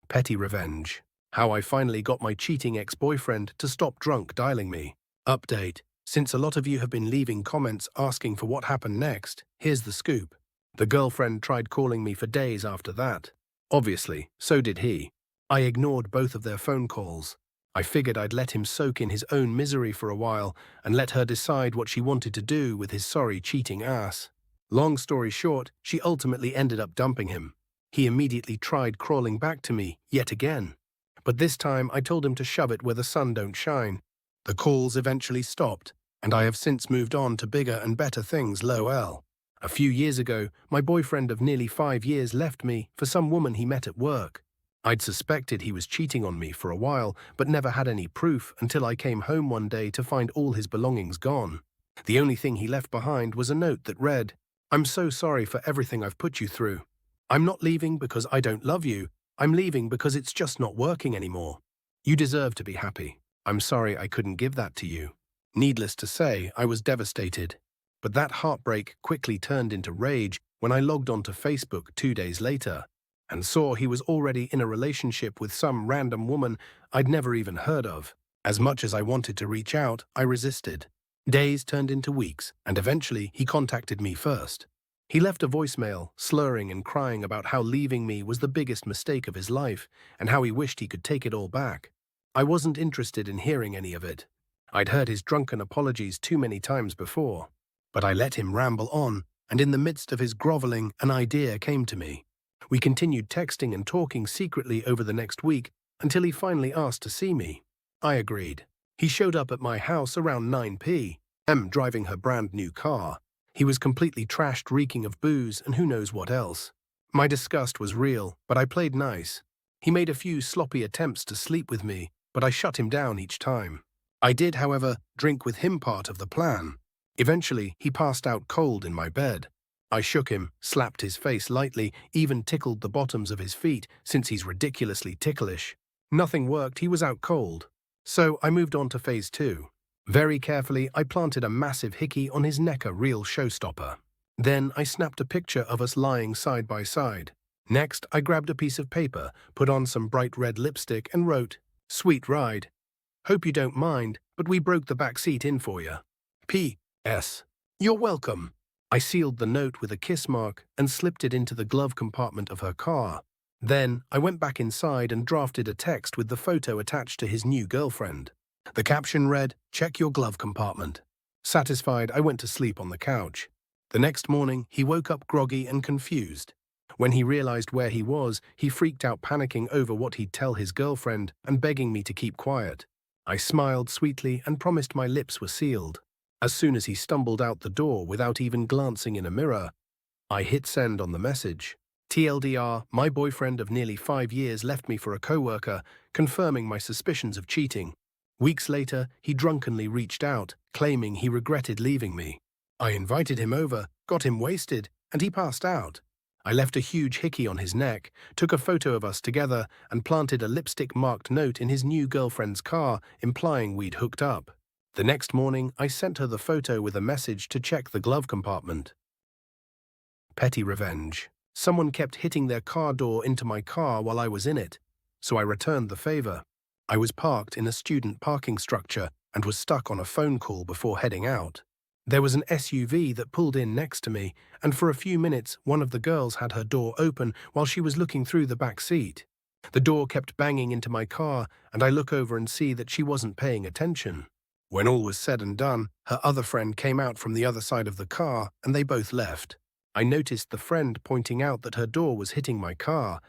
Petty revenge. How I finally got my cheating ex-boyfriend to stop drunk dialing me. Update. Since a lot of you have been leaving comments asking for what happened next, here's the scoop. The girlfriend tried calling me for days after that. Obviously, so did he. I ignored both of their phone calls. I figured I'd let him soak in his own misery for a while and let her decide what she wanted to do with his sorry cheating ass. Long story short, she ultimately ended up dumping him. He immediately tried crawling back to me, yet again. But this time I told him to shove it where the sun don't shine. The calls eventually stopped, and I have since moved on to bigger and better things, lol. A few years ago, my boyfriend of nearly 5 years left me for some woman he met at work. I'd suspected he was cheating on me for a while, but never had any proof until I came home one day to find all his belongings gone. The only thing he left behind was a note that read, "I'm so sorry for everything I've put you through. I'm not leaving because I don't love you. I'm leaving because it's just not working anymore. You deserve to be happy. I'm sorry I couldn't give that to you." Needless to say, I was devastated. But that heartbreak quickly turned into rage when I logged onto Facebook 2 days later and saw he was already in a relationship with some random woman I'd never even heard of. As much as I wanted to reach out, I resisted. Days turned into weeks, and eventually he contacted me first. He left a voicemail, slurring and crying about how leaving me was the biggest mistake of his life and how he wished he could take it all back. I wasn't interested in hearing any of it. I'd heard his drunken apologies too many times before. But I let him ramble on, and in the midst of his groveling, an idea came to me. We continued texting and talking secretly over the next week until he finally asked to see me. I agreed. He showed up at my house around 9 p.m. driving her brand new car. He was completely trashed, reeking of booze and who knows what else. My disgust was real, but I played nice. He made a few sloppy attempts to sleep with me, but I shut him down each time. I did, however, drink with him part of the plan. Eventually, he passed out cold in my bed. I shook him, slapped his face lightly, even tickled the bottoms of his feet since he's ridiculously ticklish. Nothing worked, he was out cold. So I moved on to phase 2. Very carefully, I planted a massive hickey on his neck, a real showstopper. Then I snapped a picture of us lying side by side. Next, I grabbed a piece of paper, put on some bright red lipstick and wrote, "Sweet ride. Hope you don't mind, but we broke the back seat in for you. P.S. You're welcome." I sealed the note with a kiss mark and slipped it into the glove compartment of her car. Then I went back inside and drafted a text with the photo attached to his new girlfriend. The caption read, "Check your glove compartment." Satisfied, I went to sleep on the couch. The next morning, he woke up groggy and confused. When he realized where he was, he freaked out, panicking over what he'd tell his girlfriend and begging me to keep quiet. I smiled sweetly and promised my lips were sealed. As soon as he stumbled out the door without even glancing in a mirror, I hit send on the message. TLDR, my boyfriend of nearly 5 years left me for a coworker, confirming my suspicions of cheating. Weeks later, he drunkenly reached out, claiming he regretted leaving me. I invited him over, got him wasted, and he passed out. I left a huge hickey on his neck, took a photo of us together, and planted a lipstick-marked note in his new girlfriend's car, implying we'd hooked up. The next morning, I sent her the photo with a message to check the glove compartment. Petty revenge. Someone kept hitting their car door into my car while I was in it, so I returned the favor. I was parked in a student parking structure and was stuck on a phone call before heading out. There was an SUV that pulled in next to me, and for a few minutes, one of the girls had her door open while she was looking through the back seat. The door kept banging into my car, and I look over and see that she wasn't paying attention. When all was said and done, her other friend came out from the other side of the car, and they both left. I noticed the friend pointing out that her door was hitting my car,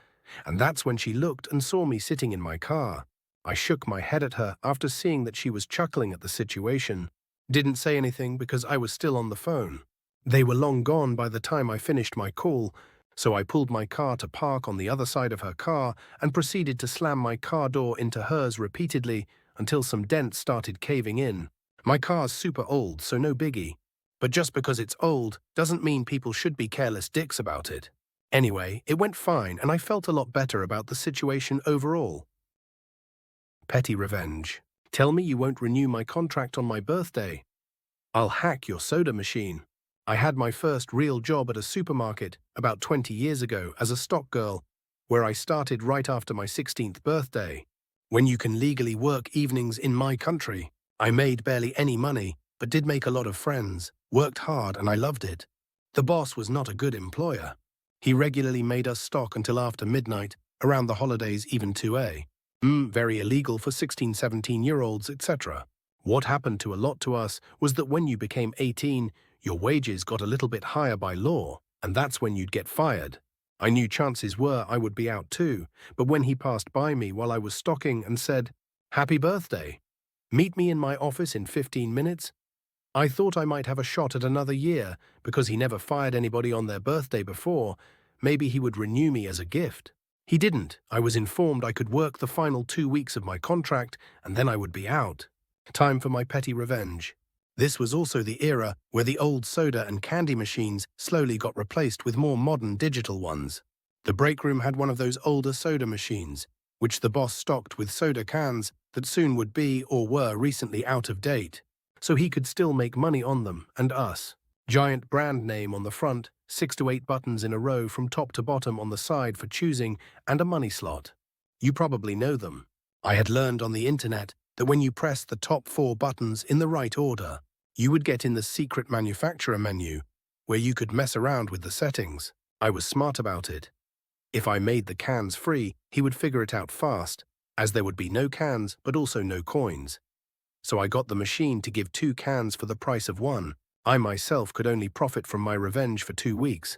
and that's when she looked and saw me sitting in my car. I shook my head at her after seeing that she was chuckling at the situation. Didn't say anything because I was still on the phone. They were long gone by the time I finished my call, so I pulled my car to park on the other side of her car and proceeded to slam my car door into hers repeatedly until some dents started caving in. My car's super old, so no biggie. But just because it's old doesn't mean people should be careless dicks about it. Anyway, it went fine and I felt a lot better about the situation overall. Petty revenge. Tell me you won't renew my contract on my birthday. I'll hack your soda machine. I had my first real job at a supermarket about 20 years ago as a stock girl, where I started right after my 16th birthday. When you can legally work evenings in my country, I made barely any money, but did make a lot of friends, worked hard, and I loved it. The boss was not a good employer. He regularly made us stock until after midnight, around the holidays even 2 a. Very illegal for 16, 17-year-olds, etc. What happened to a lot to us was that when you became 18, your wages got a little bit higher by law, and that's when you'd get fired. I knew chances were I would be out too, but when he passed by me while I was stocking and said, "Happy birthday. Meet me in my office in 15 minutes," I thought I might have a shot at another year because he never fired anybody on their birthday before. Maybe he would renew me as a gift. He didn't. I was informed I could work the final 2 weeks of my contract and then I would be out. Time for my petty revenge. This was also the era where the old soda and candy machines slowly got replaced with more modern digital ones. The break room had one of those older soda machines, which the boss stocked with soda cans that soon would be or were recently out of date, so he could still make money on them and us. Giant brand name on the front, 6 to 8 buttons in a row from top to bottom on the side for choosing, and a money slot. You probably know them. I had learned on the internet that when you press the top 4 buttons in the right order, you would get in the secret manufacturer menu, where you could mess around with the settings. I was smart about it. If I made the cans free, he would figure it out fast, as there would be no cans but also no coins. So I got the machine to give 2 cans for the price of 1. I myself could only profit from my revenge for 2 weeks.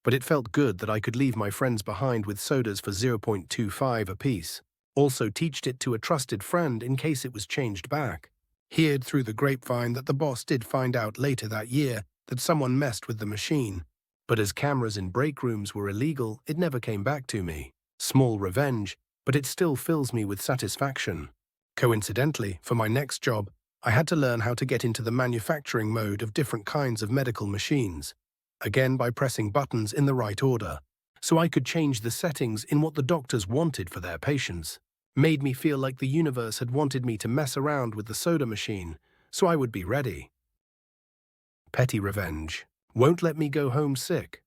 But it felt good that I could leave my friends behind with sodas for 0.25 apiece. Also teached it to a trusted friend in case it was changed back. Heard through the grapevine that the boss did find out later that year that someone messed with the machine. But as cameras in break rooms were illegal, it never came back to me. Small revenge, but it still fills me with satisfaction. Coincidentally, for my next job, I had to learn how to get into the manufacturing mode of different kinds of medical machines, again by pressing buttons in the right order, so I could change the settings in what the doctors wanted for their patients. Made me feel like the universe had wanted me to mess around with the soda machine, so I would be ready. Petty revenge. Won't let me go home sick.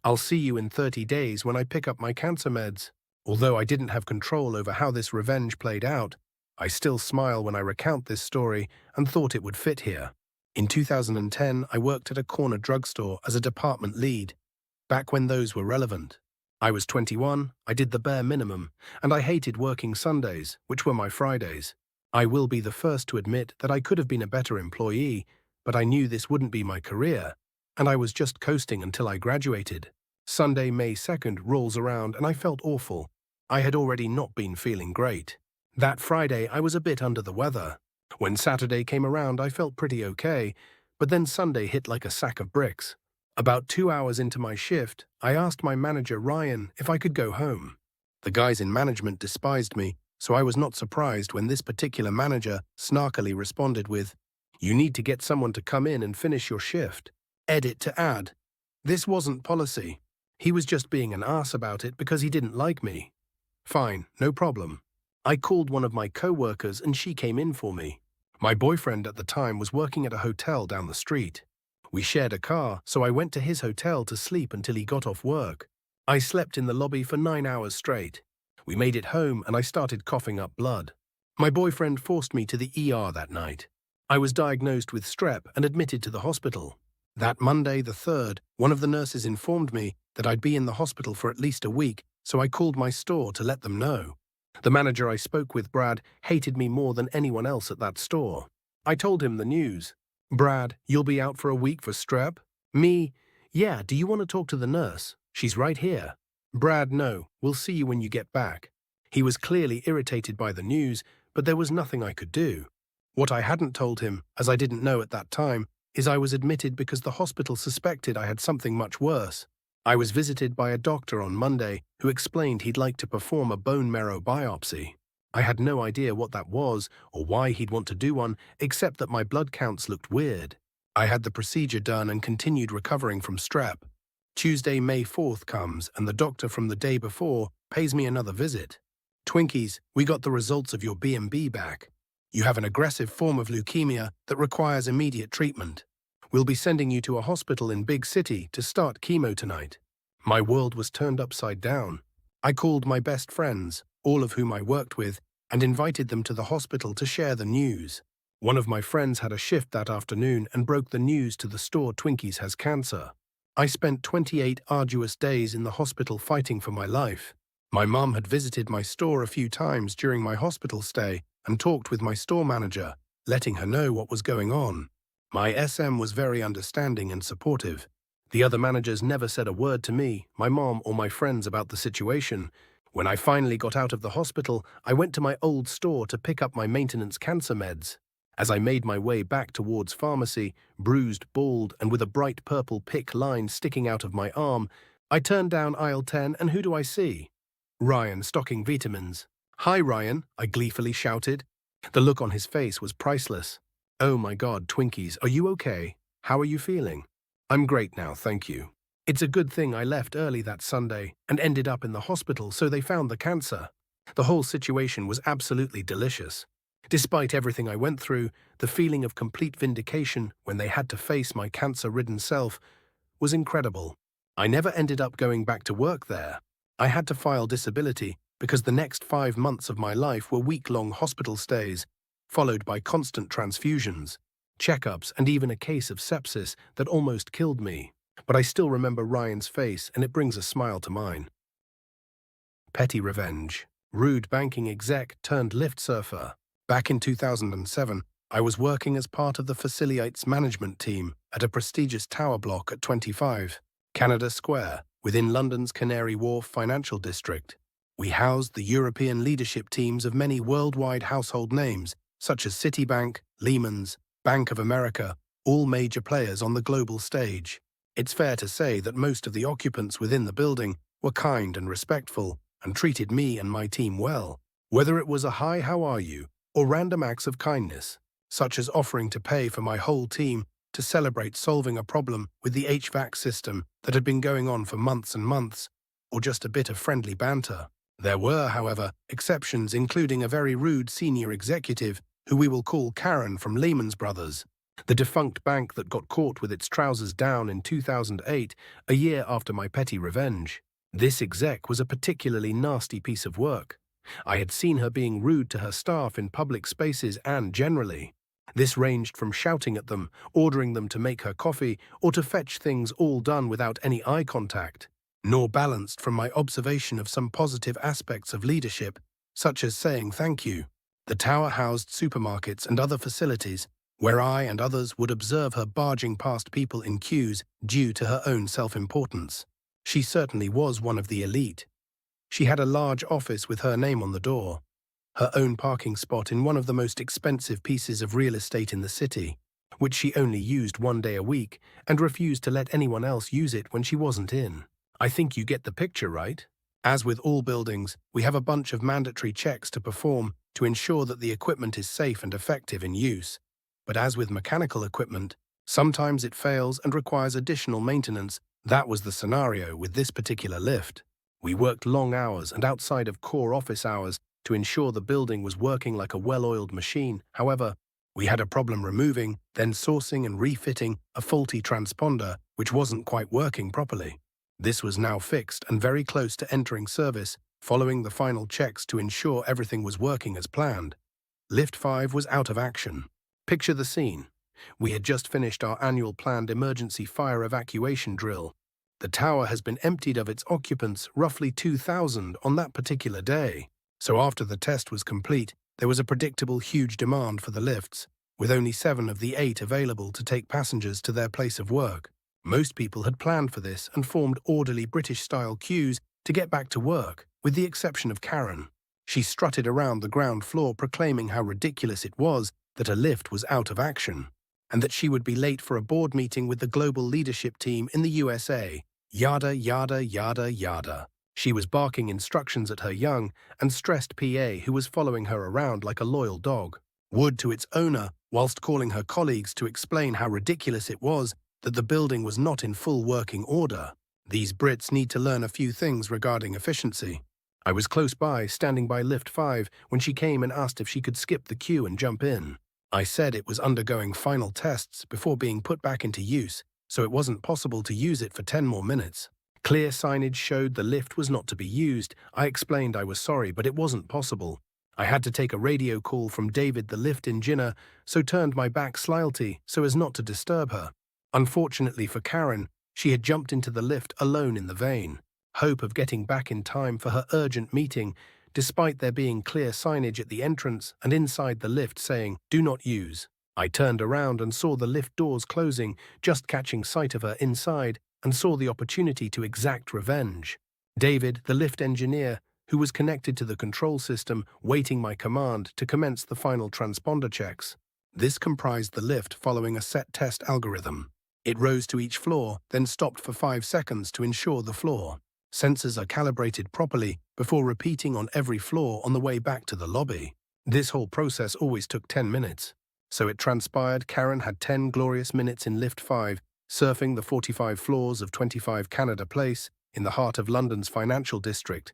I'll see you in 30 days when I pick up my cancer meds. Although I didn't have control over how this revenge played out, I still smile when I recount this story and thought it would fit here. In 2010, I worked at a corner drugstore as a department lead, back when those were relevant. I was 21, I did the bare minimum, and I hated working Sundays, which were my Fridays. I will be the first to admit that I could have been a better employee, but I knew this wouldn't be my career, and I was just coasting until I graduated. Sunday, May 2nd rolls around and I felt awful. I had already not been feeling great. That Friday, I was a bit under the weather. When Saturday came around, I felt pretty okay, but then Sunday hit like a sack of bricks. About 2 hours into my shift, I asked my manager, Ryan, if I could go home. The guys in management despised me, so I was not surprised when this particular manager snarkily responded with, "You need to get someone to come in and finish your shift." Edit to add. This wasn't policy. He was just being an ass about it because he didn't like me. Fine, no problem. I called one of my co-workers and she came in for me. My boyfriend at the time was working at a hotel down the street. We shared a car, so I went to his hotel to sleep until he got off work. I slept in the lobby for 9 hours straight. We made it home and I started coughing up blood. My boyfriend forced me to the ER that night. I was diagnosed with strep and admitted to the hospital. That Monday, the 3rd, one of the nurses informed me that I'd be in the hospital for at least a week, so I called my store to let them know. The manager I spoke with, Brad, hated me more than anyone else at that store. I told him the news. Brad, you'll be out for a week for strep? Me, yeah, do you want to talk to the nurse? She's right here. Brad, no, we'll see you when you get back. He was clearly irritated by the news, but there was nothing I could do. What I hadn't told him, as I didn't know at that time, is I was admitted because the hospital suspected I had something much worse. I was visited by a doctor on Monday who explained he'd like to perform a bone marrow biopsy. I had no idea what that was or why he'd want to do one, except that my blood counts looked weird. I had the procedure done and continued recovering from strep. Tuesday, May 4th comes and the doctor from the day before pays me another visit. Twinkies, we got the results of your B&B back. You have an aggressive form of leukemia that requires immediate treatment. We'll be sending you to a hospital in Big City to start chemo tonight. My world was turned upside down. I called my best friends, all of whom I worked with, and invited them to the hospital to share the news. One of my friends had a shift that afternoon and broke the news to the store Twinkies has cancer. I spent 28 arduous days in the hospital fighting for my life. My mum had visited my store a few times during my hospital stay and talked with my store manager, letting her know what was going on. My SM was very understanding and supportive. The other managers never said a word to me, my mom, or my friends about the situation. When I finally got out of the hospital, I went to my old store to pick up my maintenance cancer meds. As I made my way back towards pharmacy, bruised, bald, and with a bright purple pick line sticking out of my arm, I turned down aisle 10 and who do I see? Ryan stocking vitamins. "Hi, Ryan," I gleefully shouted. The look on his face was priceless. "Oh my God, Twinkies, are you okay? How are you feeling?" "I'm great now, thank you. It's a good thing I left early that Sunday and ended up in the hospital so they found the cancer." The whole situation was absolutely delicious. Despite everything I went through, the feeling of complete vindication when they had to face my cancer-ridden self was incredible. I never ended up going back to work there. I had to file disability because the next 5 months of my life were week-long hospital stays, followed by constant transfusions, checkups, and even a case of sepsis that almost killed me. But I still remember Ryan's face, and it brings a smile to mine. Petty revenge. Rude banking exec turned lift surfer. Back in 2007, I was working as part of the facilities management team at a prestigious tower block at 25 Canada Square, within London's Canary Wharf financial district. We housed the European leadership teams of many worldwide household names, such as Citibank, Lehman's, Bank of America, all major players on the global stage. It's fair to say that most of the occupants within the building were kind and respectful and treated me and my team well, whether it was a "hi, how are you?" or random acts of kindness, such as offering to pay for my whole team to celebrate solving a problem with the HVAC system that had been going on for months and months, or just a bit of friendly banter. There were, however, exceptions, including a very rude senior executive who we will call Karen from Lehman Brothers, the defunct bank that got caught with its trousers down in 2008, a year after my petty revenge. This exec was a particularly nasty piece of work. I had seen her being rude to her staff in public spaces and generally. This ranged from shouting at them, ordering them to make her coffee, or to fetch things all done without any eye contact, nor balanced from my observation of some positive aspects of leadership, such as saying thank you. The tower housed supermarkets and other facilities, where I and others would observe her barging past people in queues due to her own self-importance. She certainly was one of the elite. She had a large office with her name on the door, her own parking spot in one of the most expensive pieces of real estate in the city, which she only used 1 day a week and refused to let anyone else use it when she wasn't in. I think you get the picture, right? As with all buildings, we have a bunch of mandatory checks to perform to ensure that the equipment is safe and effective in use. But as with mechanical equipment, sometimes it fails and requires additional maintenance. That was the scenario with this particular lift. We worked long hours and outside of core office hours to ensure the building was working like a well-oiled machine. However, we had a problem removing, then sourcing and refitting a faulty transponder which wasn't quite working properly. This was now fixed and very close to entering service, following the final checks to ensure everything was working as planned. Lift 5 was out of action. Picture the scene. We had just finished our annual planned emergency fire evacuation drill. The tower has been emptied of its occupants, roughly 2,000, on that particular day. So after the test was complete, there was a predictable huge demand for the lifts, with only 7 of the 8 available to take passengers to their place of work. Most people had planned for this and formed orderly British-style queues to get back to work, with the exception of Karen. She strutted around the ground floor proclaiming how ridiculous it was that a lift was out of action, and that she would be late for a board meeting with the global leadership team in the USA. Yada, yada, yada, yada. She was barking instructions at her young and stressed PA who was following her around like a loyal dog. Would to its owner, whilst calling her colleagues to explain how ridiculous it was that the building was not in full working order. These Brits need to learn a few things regarding efficiency. I was close by, standing by lift 5, when she came and asked if she could skip the queue and jump in. I said it was undergoing final tests before being put back into use, so it wasn't possible to use it for 10 more minutes. Clear signage showed the lift was not to be used. I explained I was sorry, but it wasn't possible. I had to take a radio call from David, the lift engineer, so turned my back slightly so as not to disturb her. Unfortunately for Karen, she had jumped into the lift alone in the vain hope of getting back in time for her urgent meeting, despite there being clear signage at the entrance and inside the lift saying, "Do not use." I turned around and saw the lift doors closing, just catching sight of her inside, and saw the opportunity to exact revenge. David, the lift engineer, who was connected to the control system, waiting my command to commence the final transponder checks. This comprised the lift following a set test algorithm. It rose to each floor, then stopped for 5 seconds to ensure the floor. Sensors are calibrated properly before repeating on every floor on the way back to the lobby. This whole process always took 10 minutes. So it transpired Karen had 10 glorious minutes in Lift 5, surfing the 45 floors of 25 Canada Place in the heart of London's financial district,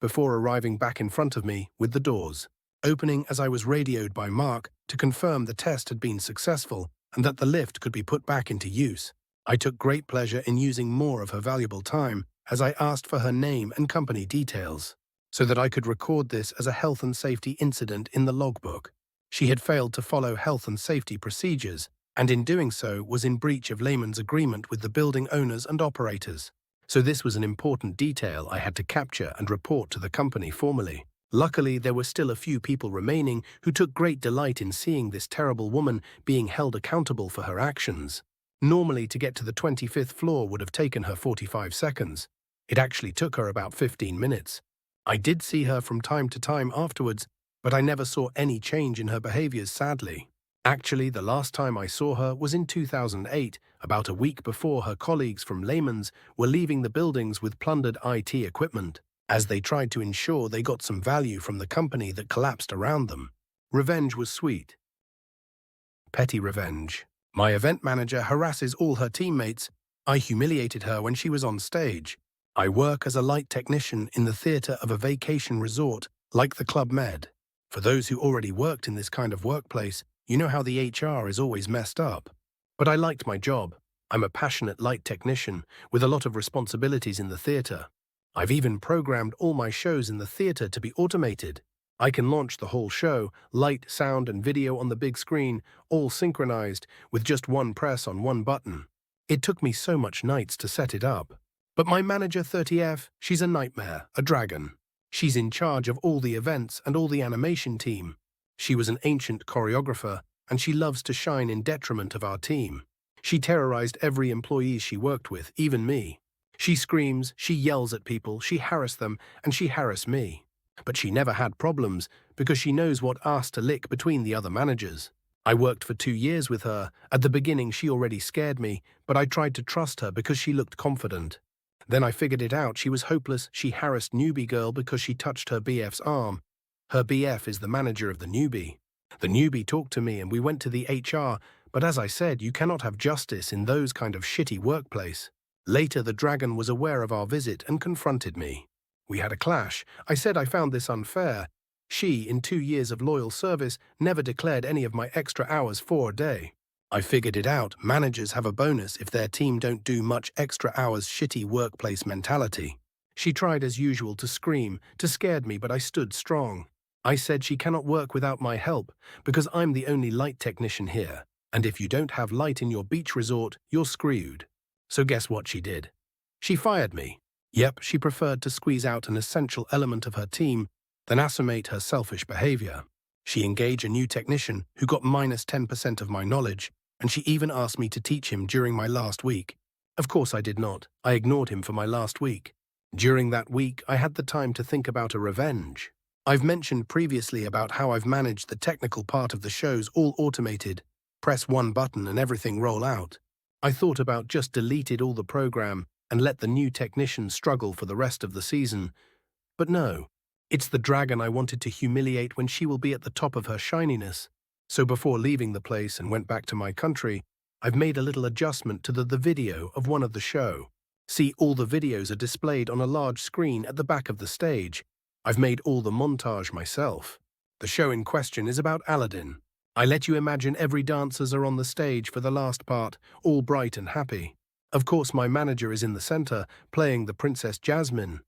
before arriving back in front of me with the doors opening as I was radioed by Mark to confirm the test had been successful and that the lift could be put back into use. I took great pleasure in using more of her valuable time as I asked for her name and company details, so that I could record this as a health and safety incident in the logbook. She had failed to follow health and safety procedures, and in doing so was in breach of layman's agreement with the building owners and operators. So this was an important detail I had to capture and report to the company formally. Luckily, there were still a few people remaining who took great delight in seeing this terrible woman being held accountable for her actions. Normally, to get to the 25th floor would have taken her 45 seconds. It actually took her about 15 minutes. I did see her from time to time afterwards, but I never saw any change in her behaviors, sadly. Actually, the last time I saw her was in 2008, about a week before her colleagues from Lehman's were leaving the buildings with plundered IT equipment, as they tried to ensure they got some value from the company that collapsed around them. Revenge was sweet. Petty revenge. My event manager harasses all her teammates. I humiliated her when she was on stage. I work as a light technician in the theatre of a vacation resort, like the Club Med. For those who already worked in this kind of workplace, you know how the HR is always messed up. But I liked my job. I'm a passionate light technician with a lot of responsibilities in the theatre. I've even programmed all my shows in the theatre to be automated. I can launch the whole show, light, sound, and video on the big screen, all synchronized, with just one press on one button. It took me so much nights to set it up. But my manager 30F, she's a nightmare, a dragon. She's in charge of all the events and all the animation team. She was an ancient choreographer, and she loves to shine in detriment of our team. She terrorized every employee she worked with, even me. She screams, she yells at people, she harassed them, and she harassed me. But she never had problems, because she knows what ass to lick between the other managers. I worked for 2 years with her. At the beginning she already scared me, but I tried to trust her because she looked confident. Then I figured it out, she was hopeless. She harassed newbie girl because she touched her BF's arm. Her BF is the manager of the newbie. The newbie talked to me and we went to the HR, but as I said, you cannot have justice in those kind of shitty workplace. Later the dragon was aware of our visit and confronted me. We had a clash. I said I found this unfair. She, in 2 years of loyal service, never declared any of my extra hours for a day. I figured it out. Managers have a bonus if their team don't do much extra hours. Shitty workplace mentality. She tried as usual to scream, to scared me, but I stood strong. I said she cannot work without my help because I'm the only light technician here, and if you don't have light in your beach resort, you're screwed. So guess what she did? She fired me. Yep, she preferred to squeeze out an essential element of her team than assimilate her selfish behavior. She engaged a new technician who got -10% of my knowledge, and she even asked me to teach him during my last week. Of course I did not. I ignored him for my last week. During that week, I had the time to think about a revenge. I've mentioned previously about how I've managed the technical part of the shows all automated. Press one button and everything roll out. I thought about just deleted all the program and let the new technician struggle for the rest of the season. But no, it's the dragon I wanted to humiliate when she will be at the top of her shininess. So before leaving the place and went back to my country, I've made a little adjustment to the video of one of the show. See, all the videos are displayed on a large screen at the back of the stage. I've made all the montage myself. The show in question is about Aladdin. I let you imagine every dancers are on the stage for the last part, all bright and happy. Of course, my manager is in the center, playing the Princess Jasmine.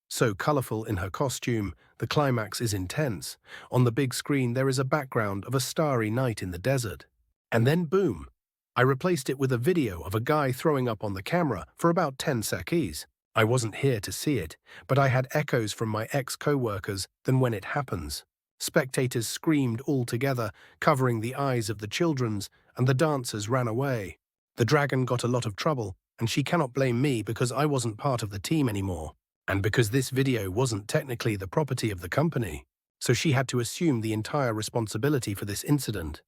So colorful in her costume, the climax is intense. On the big screen, there is a background of a starry night in the desert. And then boom! I replaced it with a video of a guy throwing up on the camera for about 10 seconds. I wasn't here to see it, but I had echoes from my ex-co-workers than when it happens. Spectators screamed all together, covering the eyes of the children's, and the dancers ran away. The dragon got a lot of trouble, and she cannot blame me because I wasn't part of the team anymore, and because this video wasn't technically the property of the company, so she had to assume the entire responsibility for this incident.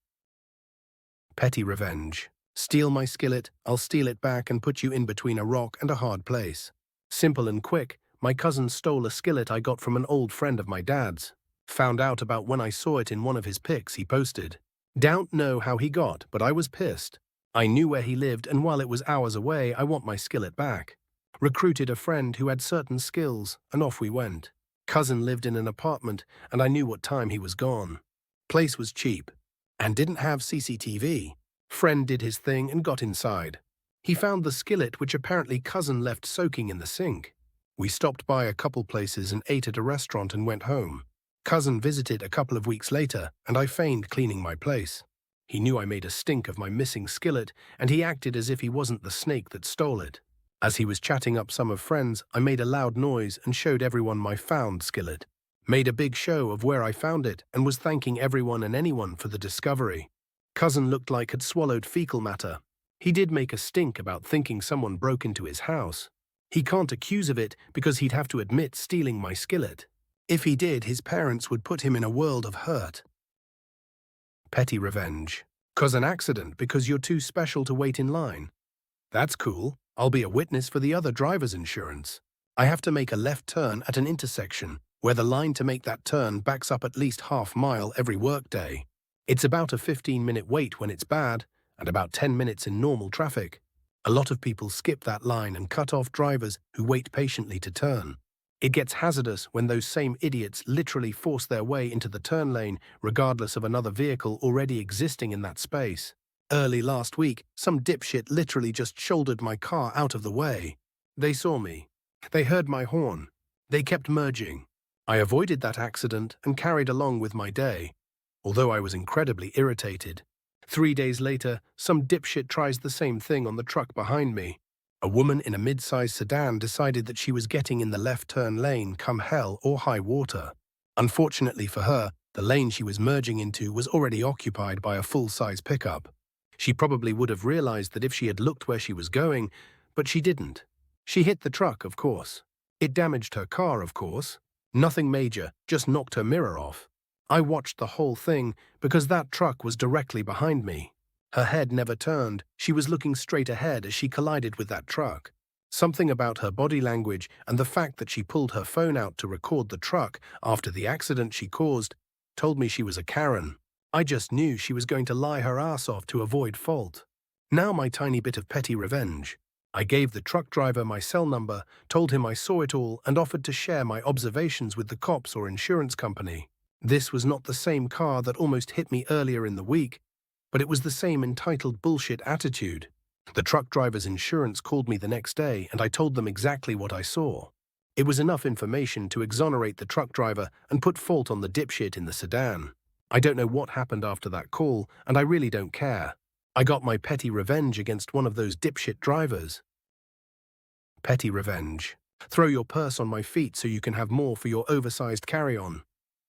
Petty revenge. Steal my skillet, I'll steal it back and put you in between a rock and a hard place. Simple and quick, my cousin stole a skillet I got from an old friend of my dad's. Found out about when I saw it in one of his pics he posted. Don't know how he got, but I was pissed. I knew where he lived, and while it was hours away, I want my skillet back. Recruited a friend who had certain skills, and off we went. Cousin lived in an apartment, and I knew what time he was gone. Place was cheap, and didn't have CCTV. Friend did his thing and got inside. He found the skillet which apparently cousin left soaking in the sink. We stopped by a couple places and ate at a restaurant and went home. Cousin visited a couple of weeks later, and I feigned cleaning my place. He knew I made a stink of my missing skillet, and he acted as if he wasn't the snake that stole it. As he was chatting up some of friends, I made a loud noise and showed everyone my found skillet. Made a big show of where I found it and was thanking everyone and anyone for the discovery. Cousin looked like had swallowed fecal matter. He did make a stink about thinking someone broke into his house. He can't accuse of it because he'd have to admit stealing my skillet. If he did, his parents would put him in a world of hurt. Petty revenge. Cause an accident because you're too special to wait in line. That's cool. I'll be a witness for the other driver's insurance. I have to make a left turn at an intersection where the line to make that turn backs up at least half-mile every workday. It's about a 15-minute wait when it's bad, and about 10 minutes in normal traffic. A lot of people skip that line and cut off drivers who wait patiently to turn. It gets hazardous when those same idiots literally force their way into the turn lane regardless of another vehicle already existing in that space. Early last week, some dipshit literally just shouldered my car out of the way. They saw me. They heard my horn. They kept merging. I avoided that accident and carried along with my day, although I was incredibly irritated. 3 days later, some dipshit tries the same thing on the truck behind me. A woman in a mid-sized sedan decided that she was getting in the left turn lane come hell or high water. Unfortunately for her, the lane she was merging into was already occupied by a full-size pickup. She probably would have realized that if she had looked where she was going, but she didn't. She hit the truck, of course. It damaged her car, of course. Nothing major, just knocked her mirror off. I watched the whole thing because that truck was directly behind me. Her head never turned. She was looking straight ahead as she collided with that truck. Something about her body language and the fact that she pulled her phone out to record the truck after the accident she caused told me she was a Karen. I just knew she was going to lie her ass off to avoid fault. Now my tiny bit of petty revenge. I gave the truck driver my cell number, told him I saw it all, and offered to share my observations with the cops or insurance company. This was not the same car that almost hit me earlier in the week, but it was the same entitled bullshit attitude. The truck driver's insurance called me the next day, and I told them exactly what I saw. It was enough information to exonerate the truck driver and put fault on the dipshit in the sedan. I don't know what happened after that call, and I really don't care. I got my petty revenge against one of those dipshit drivers. Petty revenge. Throw your purse on my feet so you can have more for your oversized carry-on.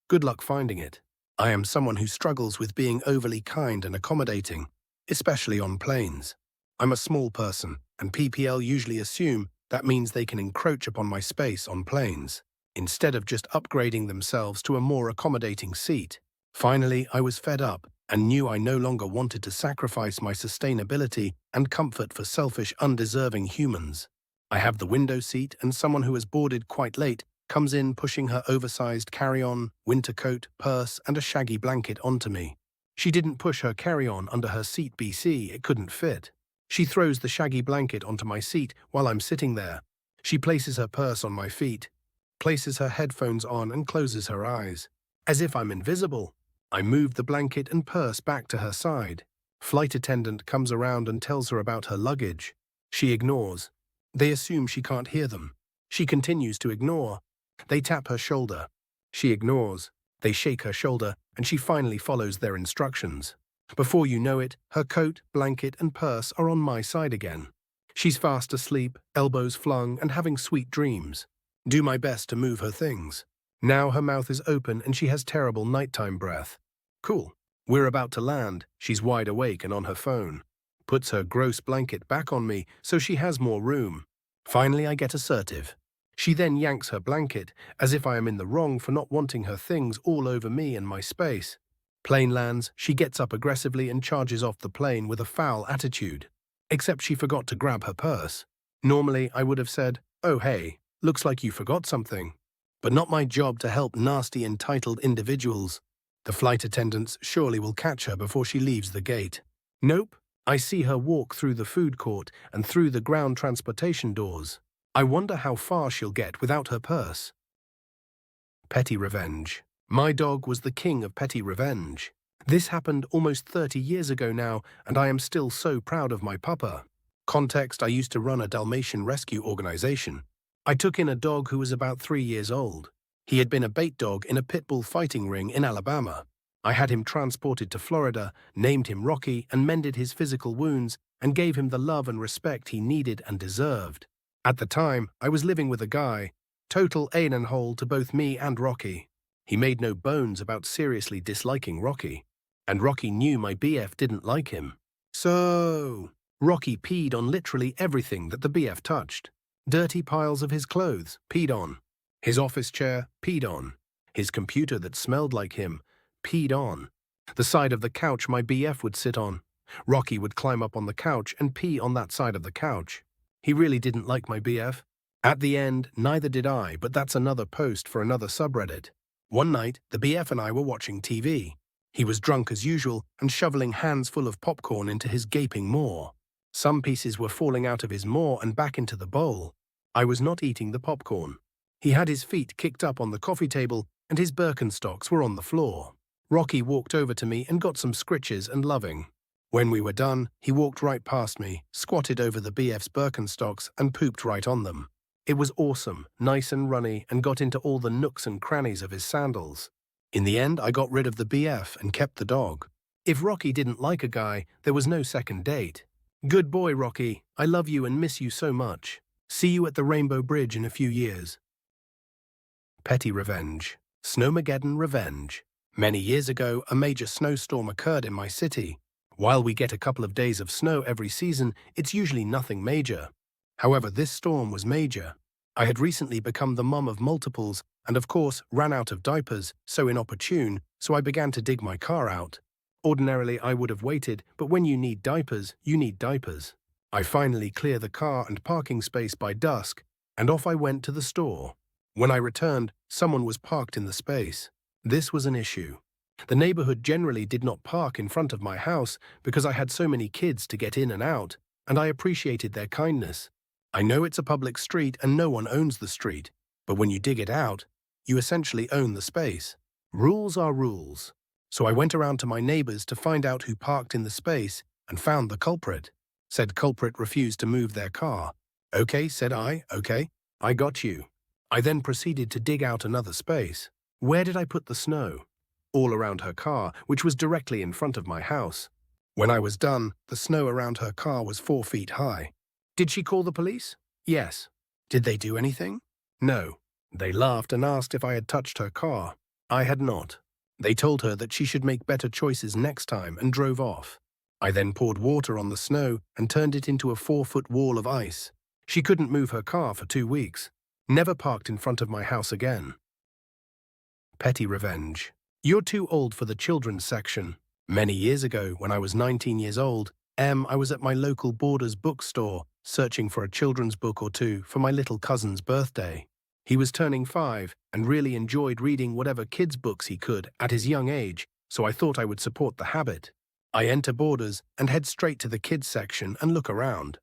Good luck finding it. I am someone who struggles with being overly kind and accommodating, especially on planes. I'm a small person, and PPL usually assume that means they can encroach upon my space on planes, instead of just upgrading themselves to a more accommodating seat. Finally, I was fed up and knew I no longer wanted to sacrifice my sustainability and comfort for selfish, undeserving humans. I have the window seat, and someone who has boarded quite late comes in pushing her oversized carry-on, winter coat, purse, and a shaggy blanket onto me. She didn't push her carry-on under her seat BC, it couldn't fit. She throws the shaggy blanket onto my seat while I'm sitting there. She places her purse on my feet, places her headphones on and closes her eyes. As if I'm invisible. I move the blanket and purse back to her side. Flight attendant comes around and tells her about her luggage. She ignores. They assume she can't hear them. She continues to ignore. They tap her shoulder. She ignores. They shake her shoulder, and she finally follows their instructions. Before you know it, her coat, blanket, and purse are on my side again. She's fast asleep, elbows flung, and having sweet dreams. Do my best to move her things. Now her mouth is open and she has terrible nighttime breath. Cool. We're about to land. She's wide awake and on her phone. Puts her gross blanket back on me so she has more room. Finally, I get assertive. She then yanks her blanket, as if I am in the wrong for not wanting her things all over me and my space. Plane lands, she gets up aggressively and charges off the plane with a foul attitude. Except she forgot to grab her purse. Normally, I would have said, "Oh hey, looks like you forgot something." But not my job to help nasty entitled individuals. The flight attendants surely will catch her before she leaves the gate. Nope. I see her walk through the food court and through the ground transportation doors. I wonder how far she'll get without her purse. Petty revenge. My dog was the king of petty revenge. This happened almost 30 years ago now, and I am still so proud of my puppa. Context: I used to run a Dalmatian rescue organization. I took in a dog who was about 3 years old. He had been a bait dog in a pit bull fighting ring in Alabama. I had him transported to Florida, named him Rocky, and mended his physical wounds, and gave him the love and respect he needed and deserved. At the time, I was living with a guy, total ain and hole to both me and Rocky. He made no bones about seriously disliking Rocky. And Rocky knew my BF didn't like him. So, Rocky peed on literally everything that the BF touched. Dirty piles of his clothes, peed on. His office chair, peed on. His computer that smelled like him, peed on. The side of the couch my BF would sit on. Rocky would climb up on the couch and pee on that side of the couch. He really didn't like my BF. At the end, neither did I, but that's another post for another subreddit. One night, the BF and I were watching TV. He was drunk as usual and shoveling hands full of popcorn into his gaping maw. Some pieces were falling out of his maw and back into the bowl. I was not eating the popcorn. He had his feet kicked up on the coffee table and his Birkenstocks were on the floor. Rocky walked over to me and got some scritches and loving. When we were done, he walked right past me, squatted over the BF's Birkenstocks and pooped right on them. It was awesome, nice and runny, and got into all the nooks and crannies of his sandals. In the end, I got rid of the BF and kept the dog. If Rocky didn't like a guy, there was no second date. Good boy, Rocky. I love you and miss you so much. See you at the Rainbow Bridge in a few years. Petty revenge. Snowmageddon revenge. Many years ago, a major snowstorm occurred in my city. While we get a couple of days of snow every season, it's usually nothing major. However, this storm was major. I had recently become the mum of multiples and, of course, ran out of diapers, so inopportune, so I began to dig my car out. Ordinarily, I would have waited, but when you need diapers, you need diapers. I finally clear the car and parking space by dusk, and off I went to the store. When I returned, someone was parked in the space. This was an issue. The neighborhood generally did not park in front of my house because I had so many kids to get in and out, and I appreciated their kindness. I know it's a public street and no one owns the street, but when you dig it out, you essentially own the space. Rules are rules. So I went around to my neighbors to find out who parked in the space and found the culprit. Said culprit refused to move their car. Okay, said I, okay, I got you. I then proceeded to dig out another space. Where did I put the snow? All around her car, which was directly in front of my house. When I was done, the snow around her car was 4 feet high. Did she call the police? Yes. Did they do anything? No. They laughed and asked if I had touched her car. I had not. They told her that she should make better choices next time and drove off. I then poured water on the snow and turned it into a 4-foot wall of ice. She couldn't move her car for 2 weeks. Never parked in front of my house again. Petty revenge. You're too old for the children's section. Many years ago, when I was 19 years old, I was at my local Borders bookstore, searching for a children's book or two for my little cousin's birthday. He was turning 5 and really enjoyed reading whatever kids' books he could at his young age, so I thought I would support the habit. I enter Borders and head straight to the kids section and look around,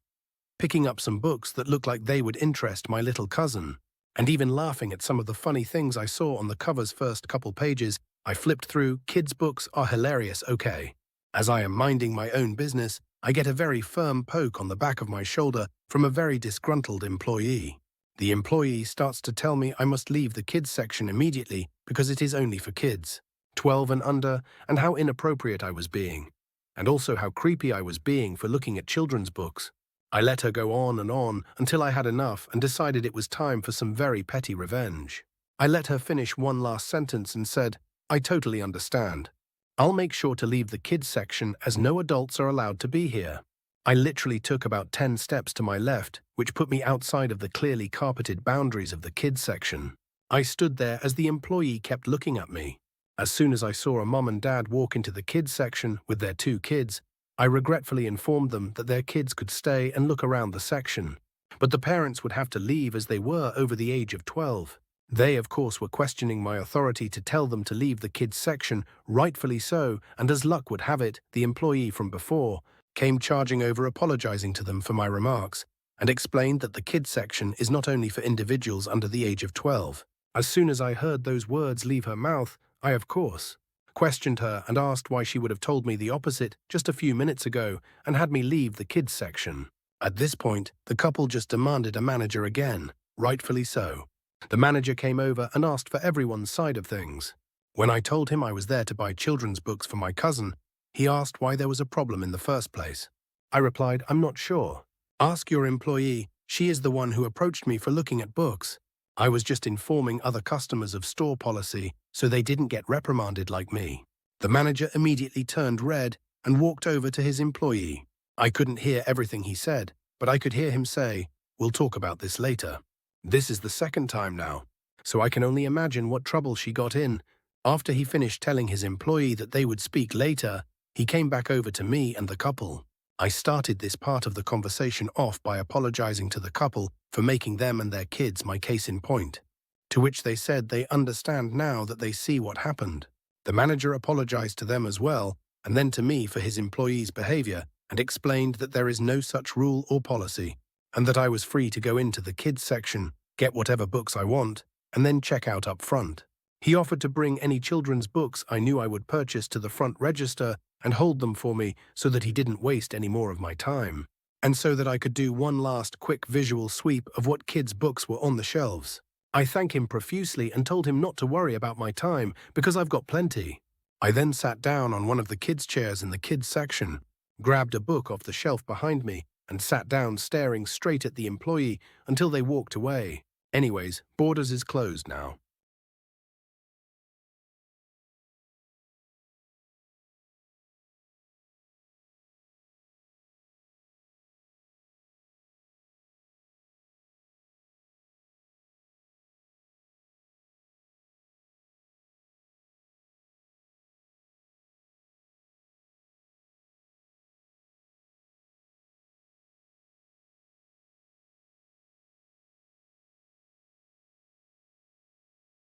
picking up some books that looked like they would interest my little cousin, and even laughing at some of the funny things I saw on the cover's first couple pages. I flipped through. Kids' books are hilarious, okay. As I am minding my own business, I get a very firm poke on the back of my shoulder from a very disgruntled employee. The employee starts to tell me I must leave the kids section immediately because it is only for kids, 12 and under, and how inappropriate I was being, and also how creepy I was being for looking at children's books. I let her go on and on until I had enough and decided it was time for some very petty revenge. I let her finish one last sentence and said, "I totally understand. I'll make sure to leave the kids section as no adults are allowed to be here." I literally took about 10 steps to my left, which put me outside of the clearly carpeted boundaries of the kids section. I stood there as the employee kept looking at me. As soon as I saw a mum and dad walk into the kids section with their 2 kids, I regretfully informed them that their kids could stay and look around the section, but the parents would have to leave as they were over the age of 12. They, of course, were questioning my authority to tell them to leave the kids section, rightfully so, and as luck would have it, the employee from before came charging over apologizing to them for my remarks and explained that the kids section is not only for individuals under the age of 12. As soon as I heard those words leave her mouth, I, of course, questioned her and asked why she would have told me the opposite just a few minutes ago and had me leave the kids section. At this point, the couple just demanded a manager again, rightfully so. The manager came over and asked for everyone's side of things. When I told him I was there to buy children's books for my cousin, he asked why there was a problem in the first place. I replied, "I'm not sure. Ask your employee. She is the one who approached me for looking at books. I was just informing other customers of store policy so they didn't get reprimanded like me." The manager immediately turned red and walked over to his employee. I couldn't hear everything he said, but I could hear him say, "We'll talk about this later." This is the second time now, so I can only imagine what trouble she got in. After he finished telling his employee that they would speak later, he came back over to me and the couple. I started this part of the conversation off by apologizing to the couple for making them and their kids my case in point, to which they said they understand now that they see what happened. The manager apologized to them as well, and then to me for his employee's behavior, and explained that there is no such rule or policy, and that I was free to go into the kids section, get whatever books I want, and then check out up front. He offered to bring any children's books I knew I would purchase to the front register and hold them for me so that he didn't waste any more of my time, and so that I could do one last quick visual sweep of what kids' books were on the shelves. I thanked him profusely and told him not to worry about my time because I've got plenty. I then sat down on one of the kids' chairs in the kids section, grabbed a book off the shelf behind me, and sat down staring straight at the employee until they walked away. Anyways, Borders is closed now.